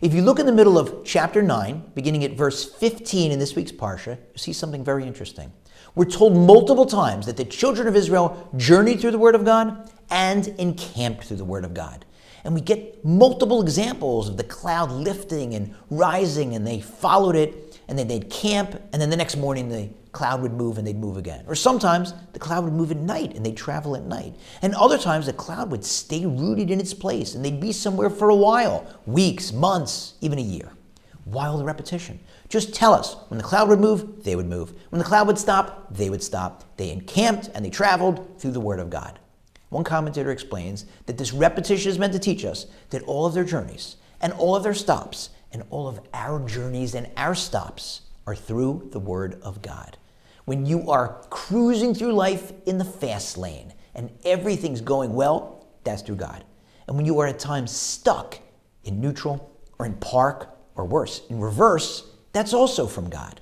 If you look in the middle of chapter 9, beginning at verse 15 in this week's Parsha, you see something very interesting. We're told multiple times that the children of Israel journeyed through the Word of God and encamped through the Word of God. And we get multiple examples of the cloud lifting and rising, and they followed it, and then they'd camp, and then the next morning the cloud would move and they'd move again. Or sometimes the cloud would move at night and they'd travel at night. And other times the cloud would stay rooted in its place and they'd be somewhere for a while, weeks, months, even a year. Wild repetition. Just tell us, when the cloud would move, they would move. When the cloud would stop, they would stop. They encamped and they traveled through the Word of God. One commentator explains that this repetition is meant to teach us that all of their journeys and all of their stops and all of our journeys and our stops are through the Word of God. When you are cruising through life in the fast lane and everything's going well, that's through God. And when you are at times stuck in neutral or in park or worse, in reverse, that's also from God.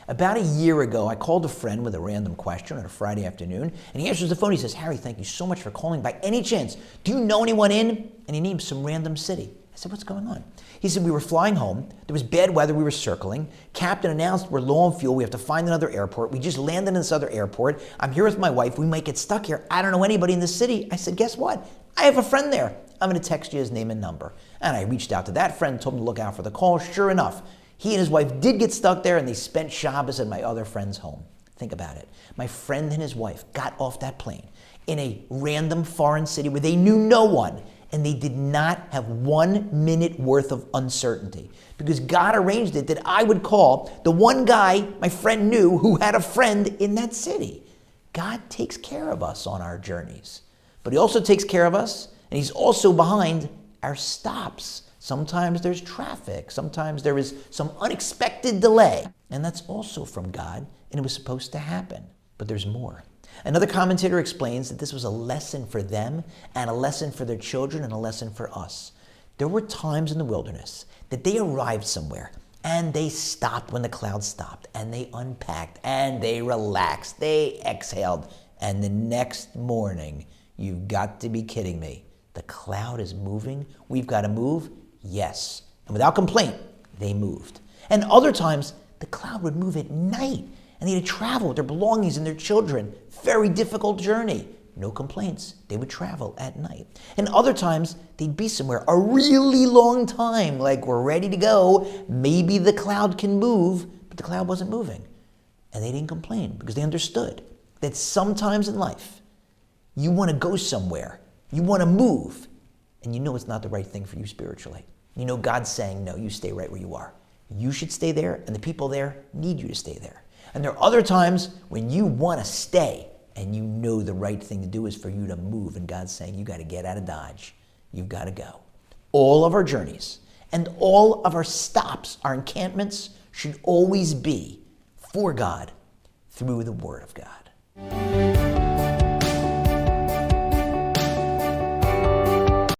About a year ago, I called a friend with a random question on a Friday afternoon, and he answers the phone. He says, "Harry, thank you so much for calling. By any chance, do you know anyone in?" And he named some random city. I said, "What's going on?" He said, "We were flying home. There was bad weather. We were circling. Captain announced we're low on fuel. We have to find another airport. We just landed in this other airport. I'm here with my wife. We might get stuck here. I don't know anybody in the city." I said, "Guess what? I have a friend there. I'm going to text you his name and number." And I reached out to that friend, told him to look out for the call. Sure enough, he and his wife did get stuck there, and they spent Shabbos at my other friend's home. Think about it. My friend and his wife got off that plane in a random foreign city where they knew no one, and they did not have 1 minute worth of uncertainty because God arranged it that I would call the one guy my friend knew who had a friend in that city. God takes care of us on our journeys, but He also takes care of us, and He's also behind our stops. Sometimes there's traffic. Sometimes there is some unexpected delay. And that's also from God, and it was supposed to happen. But there's more. Another commentator explains that this was a lesson for them, and a lesson for their children, and a lesson for us. There were times in the wilderness that they arrived somewhere, and they stopped when the cloud stopped, and they unpacked, and they relaxed, they exhaled, and the next morning, you've got to be kidding me. The cloud is moving. We've got to move. Yes. And without complaint, they moved. And other times, the cloud would move at night, and they had to travel with their belongings and their children. Very difficult journey. No complaints. They would travel at night. And other times, they'd be somewhere a really long time, like we're ready to go. Maybe the cloud can move, but the cloud wasn't moving. And they didn't complain because they understood that sometimes in life, you want to go somewhere. You want to move, and you know it's not the right thing for you spiritually. You know God's saying, no, you stay right where you are. You should stay there, and the people there need you to stay there. And there are other times when you want to stay, and you know the right thing to do is for you to move, and God's saying, you got to get out of Dodge. You've got to go. All of our journeys and all of our stops, our encampments, should always be for God through the Word of God.